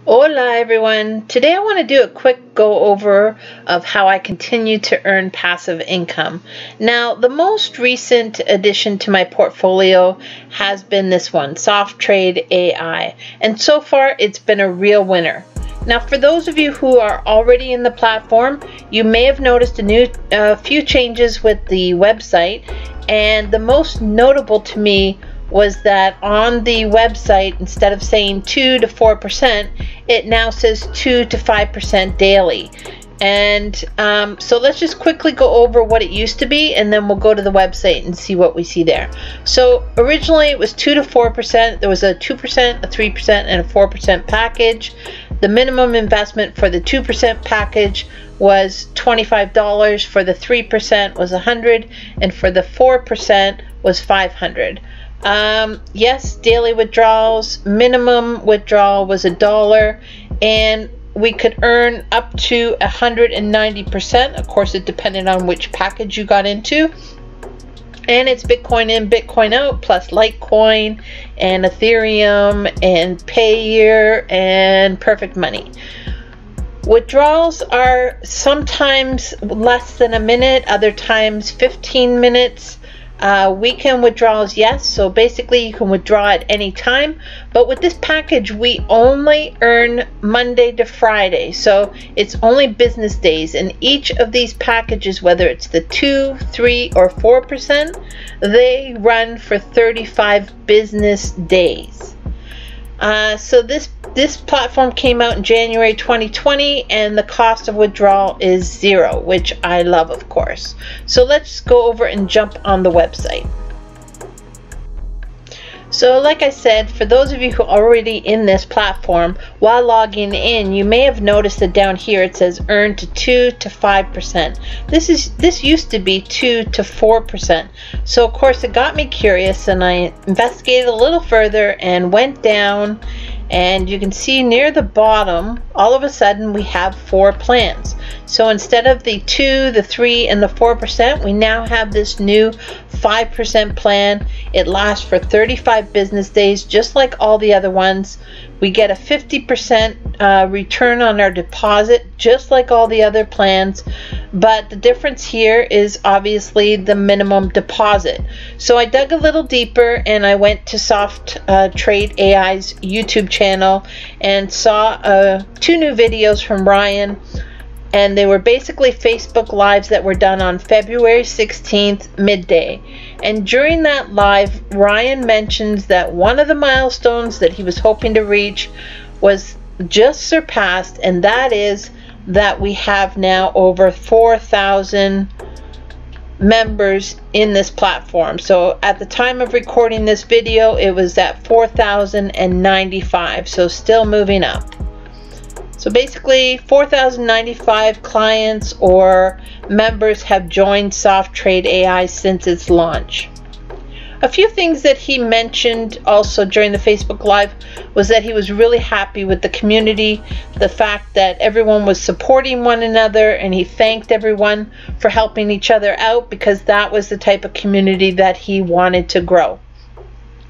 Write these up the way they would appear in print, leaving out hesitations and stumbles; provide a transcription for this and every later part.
Hola everyone! Today I want to do a quick go over of how I continue to earn passive income. Now, the most recent addition to my portfolio has been this one, Soft Trade AI, and so far it's been a real winner. Now, for those of you who are already in the platform, you may have noticed a few changes with the website, and the most notable to me was that on the website, instead of saying 2 to 4%, it now says 2 to 5% daily. And so let's just quickly go over what it used to be, and then we'll go to the website and see what we see there. So originally it was 2 to 4%. There was a 2%, a 3%, and a 4% package. The minimum investment for the 2% package was $25. For the 3% was $100, and for the 4% was $500. Yes, daily withdrawals, minimum withdrawal was $1, and we could earn up to 190%. Of course, it depended on which package you got into. And it's Bitcoin in, Bitcoin out, plus Litecoin and Ethereum and Payeer and Perfect Money. Withdrawals are sometimes less than a minute, other times 15 minutes. Weekend withdrawals, yes, so basically you can withdraw at any time, but with this package we only earn Monday to Friday, so it's only business days, and each of these packages, whether it's the 2, 3, or 4%, they run for 35 business days. So this platform came out in January 2020, and the cost of withdrawal is $0, which I love, of course. So let's go over and jump on the website. So like I said, for those of you who are already in this platform, while logging in, you may have noticed that down here it says earn to 2 to 5%. This used to be 2 to 4%. So of course it got me curious, and I investigated a little further and went down, and you can see near the bottom, all of a sudden we have 4 plans. So instead of the 2, the 3, and the 4%, we now have this new 5% plan. It lasts for 35 business days, just like all the other ones. We get a 50% return on our deposit, just like all the other plans. But the difference here is obviously the minimum deposit. So I dug a little deeper, and I went to Soft Trade AI's YouTube channel and saw 2 new videos from Ryan. And they were basically Facebook Lives that were done on February 16th, midday. And during that live, Ryan mentions that one of the milestones that he was hoping to reach was just surpassed, and that is that we have now over 4,000 members in this platform. So at the time of recording this video, it was at 4,095, so still moving up. So basically 4,095 clients or members have joined Soft Trade AI since its launch. A few things that he mentioned also during the Facebook Live was that he was really happy with the community, the fact that everyone was supporting one another, and he thanked everyone for helping each other out because that was the type of community that he wanted to grow.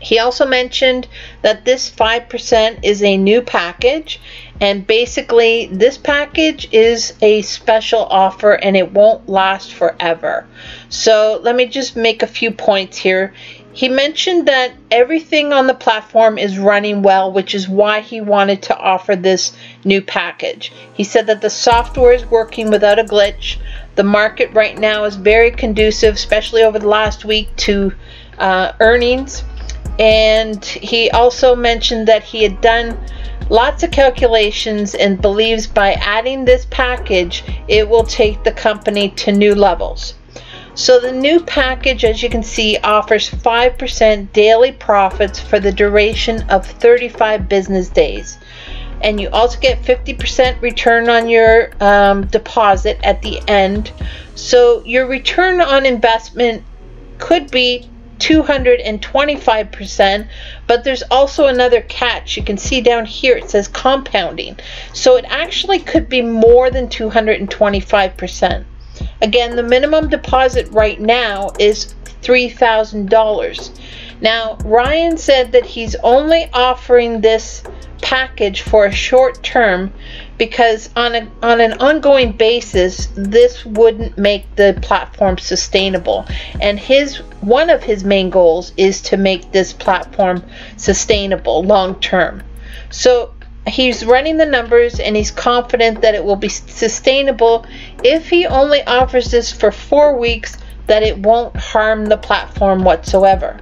He also mentioned that this 5% is a new package, and basically this package is a special offer and it won't last forever. So let me just make a few points here. He mentioned that everything on the platform is running well, which is why he wanted to offer this new package. He said that the software is working without a glitch. The market right now is very conducive, especially over the last week, to earnings. And he also mentioned that he had done lots of calculations and believes by adding this package, it will take the company to new levels. So the new package, as you can see, offers 5% daily profits for the duration of 35 business days. And you also get 50% return on your deposit at the end. So your return on investment could be 225%, but there's also another catch. You can see down here it says compounding, so it actually could be more than 225%. Again, the minimum deposit right now is $3,000. Now, Ryan said that he's only offering this package for a short term because on an ongoing basis, this wouldn't make the platform sustainable. And one of his main goals is to make this platform sustainable long term. So he's running the numbers and he's confident that it will be sustainable if he only offers this for 4 weeks, that it won't harm the platform whatsoever.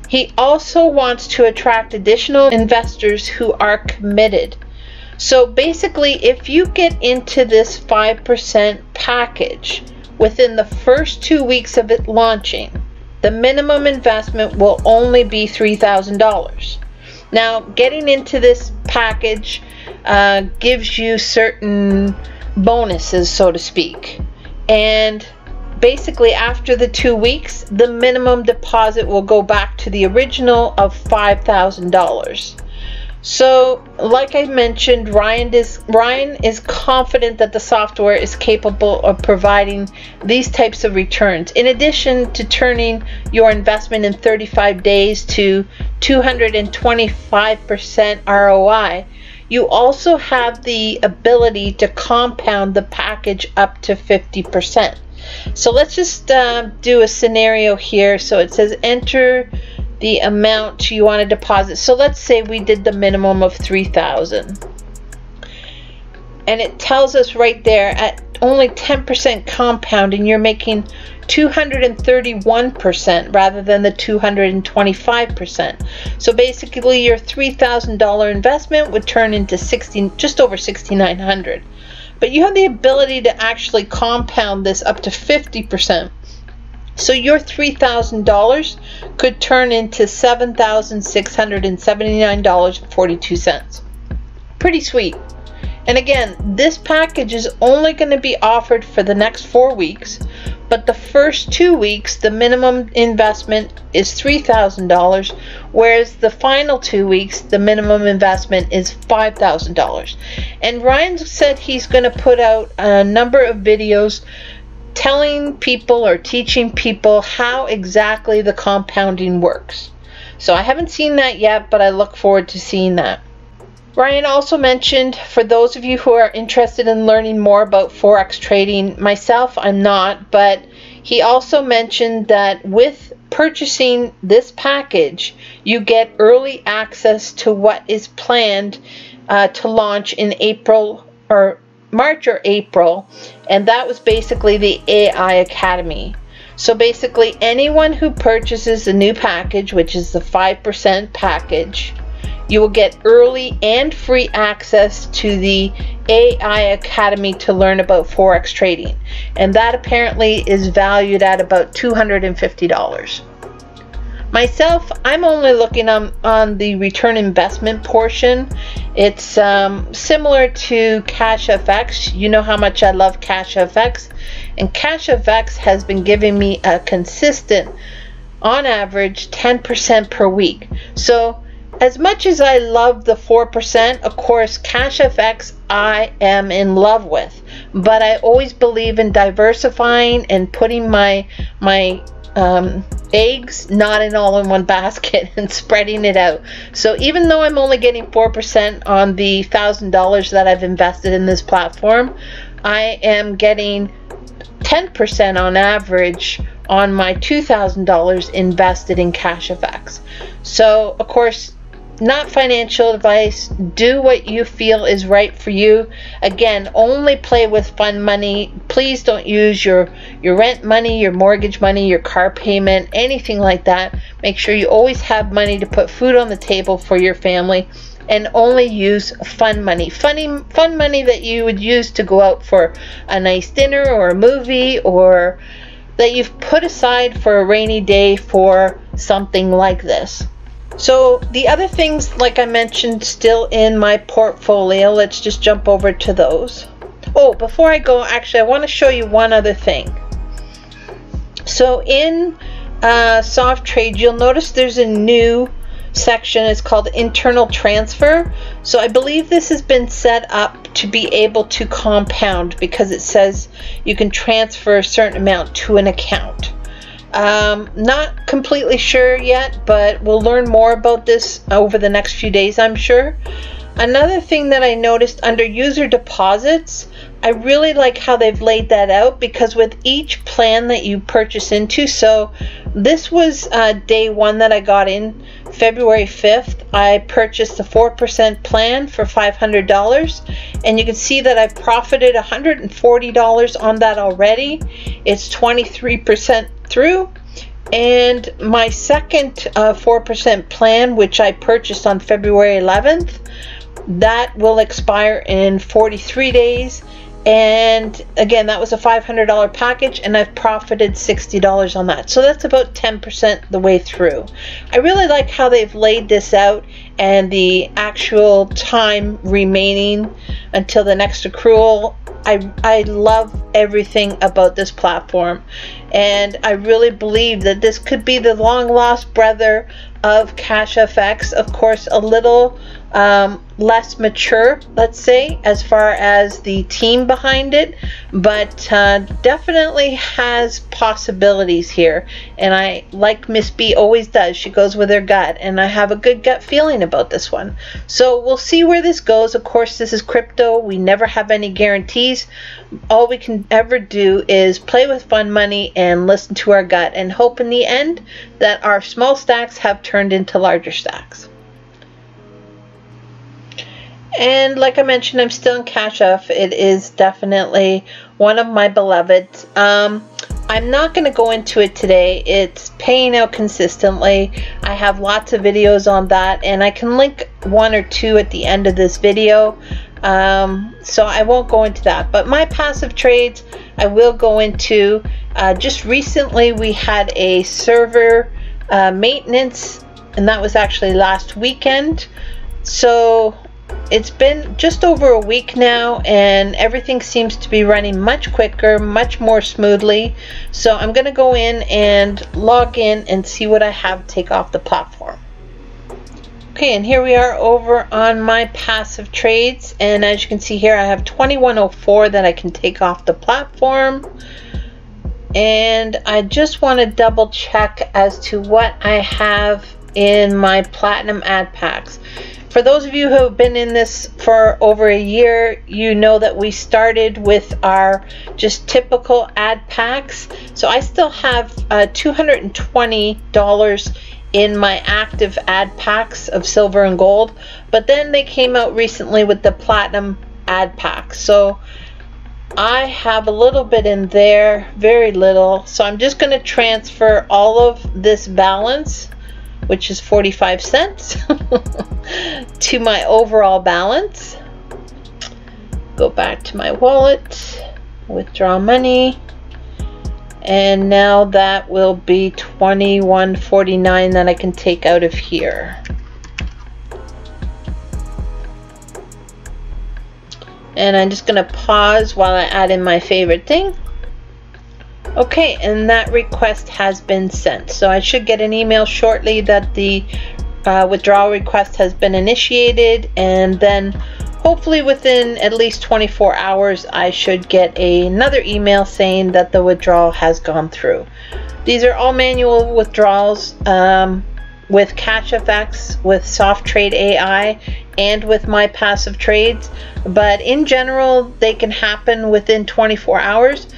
He also wants to attract additional investors who are committed. So basically, if you get into this 5% package within the first 2 weeks of it launching, the minimum investment will only be $3,000. Now, getting into this package gives you certain bonuses, so to speak. And basically, after the 2 weeks, the minimum deposit will go back to the original of $5,000. So, like I mentioned, Ryan is confident that the software is capable of providing these types of returns. In addition to turning your investment in 35 days to 225% ROI, you also have the ability to compound the package up to 50%. So let's just do a scenario here. So it says enter the amount you want to deposit. So let's say we did the minimum of $3,000, and it tells us right there at only 10% compounding, you're making 231% rather than the 225%. So basically, your $3,000 investment would turn into just over $6,900. But you have the ability to actually compound this up to 50%. So your $3,000 could turn into $7,679.42. Pretty sweet. And again, this package is only going to be offered for the next 4 weeks, but the first 2 weeks, the minimum investment is $3,000, whereas the final 2 weeks, the minimum investment is $5,000. And Ryan said he's going to put out a number of videos telling people or teaching people how exactly the compounding works. So I haven't seen that yet, but I look forward to seeing that. Ryan also mentioned, for those of you who are interested in learning more about Forex trading, myself, I'm not, but he also mentioned that with purchasing this package, you get early access to what is planned to launch in April or March or April, and that was basically the AI Academy. So basically, anyone who purchases the new package, which is the 5% package, you will get early and free access to the AI Academy to learn about Forex trading. And that apparently is valued at about $250. Myself, I'm only looking on the return investment portion. It's similar to CASHFX. You know how much I love CASHFX. And CASHFX has been giving me a consistent, on average, 10% per week. So as much as I love the 4%, of course, CASHFX I am in love with. But I always believe in diversifying and putting my eggs not in all in one basket and spreading it out. So even though I'm only getting 4% on the $1,000 that I've invested in this platform, I am getting 10% on average on my $2,000 invested in CASHFX. So of course, not financial advice. Do what you feel is right for you. Again, only play with fun money. Please don't use your rent money, your mortgage money, your car payment, anything like that. Make sure you always have money to put food on the table for your family, and only use fun money. Fun money that you would use to go out for a nice dinner or a movie, or that you've put aside for a rainy day for something like this. So the other things, like I mentioned, still in my portfolio. Let's just jump over to those. Oh, before I go, actually, I want to show you one other thing. So in Soft Trade, you'll notice there's a new section. It's called Internal Transfer. So I believe this has been set up to be able to compound, because it says you can transfer a certain amount to an account. Not completely sure yet, but we'll learn more about this over the next few days, I'm sure. Another thing that I noticed under user deposits, I really like how they've laid that out, because with each plan that you purchase into, so this was day one that I got in, February 5th. I purchased a 4% plan for $500, and you can see that I've profited $140 on that already. It's 23% through. And my second 4% plan, which I purchased on February 11th, that will expire in 43 days. And again, that was a $500 package, and I've profited $60 on that. So that's about 10% the way through. I really like how they've laid this out, and the actual time remaining until the next accrual. I love everything about this platform, and I really believe that this could be the long lost brother of CASHFX. Of course, a little less mature, let's say, as far as the team behind it, but definitely has possibilities here. And I, like Miss B always does, she goes with her gut, and I have a good gut feeling about this one. So we'll see where this goes. Of course, this is crypto. We never have any guarantees. All we can ever do is play with fun money and listen to our gut, and hope in the end that our small stacks have turned into larger stacks. And like I mentioned, I'm still in CASHF. It is definitely one of my beloveds. I'm not going to go into it today. It's paying out consistently. I have lots of videos on that, and I can link one or two at the end of this video. So I won't go into that. But my passive trades, I will go into. Just recently, we had a server maintenance, and that was actually last weekend. So it's been just over a week now, and everything seems to be running much quicker, much more smoothly. So I'm going to go in and log in and see what I have to take off the platform. Okay, and here we are over on my passive trades, and as you can see here, I have 2104 that I can take off the platform. And I just want to double check as to what I have in my platinum ad packs. For those of you who have been in this for over a year, you know that we started with our just typical ad packs. So I still have $220 in my active ad packs of silver and gold, but then they came out recently with the platinum ad pack. So I have a little bit in there, very little. So I'm just going to transfer all of this balance, which is 45 cents, to my overall balance. Go back to my wallet, withdraw money, and now that will be $21.49 that I can take out of here. And I'm just going to pause while I add in my favorite thing. Okay, and that request has been sent. So I should get an email shortly that the withdrawal request has been initiated, and then hopefully within at least 24 hours I should get another email saying that the withdrawal has gone through. These are all manual withdrawals with CASHFX, with Soft Trade AI, and with my passive trades, but in general they can happen within 24 hours.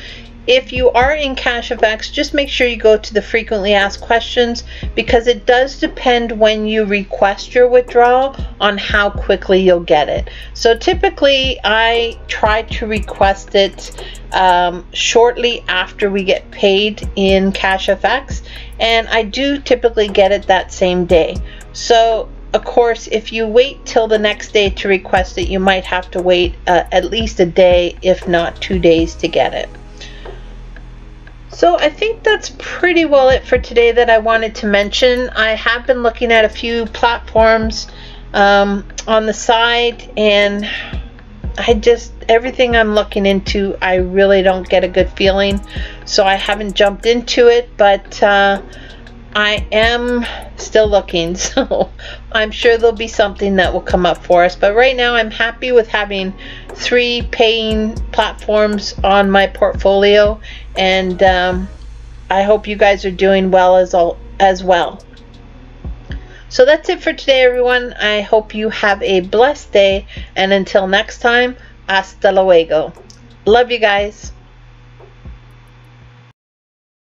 If you are in CASHFX, just make sure you go to the frequently asked questions, because it does depend when you request your withdrawal on how quickly you'll get it. So typically I try to request it shortly after we get paid in CASHFX, and I do typically get it that same day. So of course, if you wait till the next day to request it, you might have to wait at least a day, if not 2 days, to get it. So I think that's pretty well it for today that I wanted to mention. I have been looking at a few platforms on the side, and everything I'm looking into, I really don't get a good feeling, so I haven't jumped into it, but I am still looking, so I'm sure there'll be something that will come up for us. But right now I'm happy with having 3 paying platforms on my portfolio, and I hope you guys are doing well as well. So that's it for today, everyone. I hope you have a blessed day, and until next time, hasta luego. Love you guys.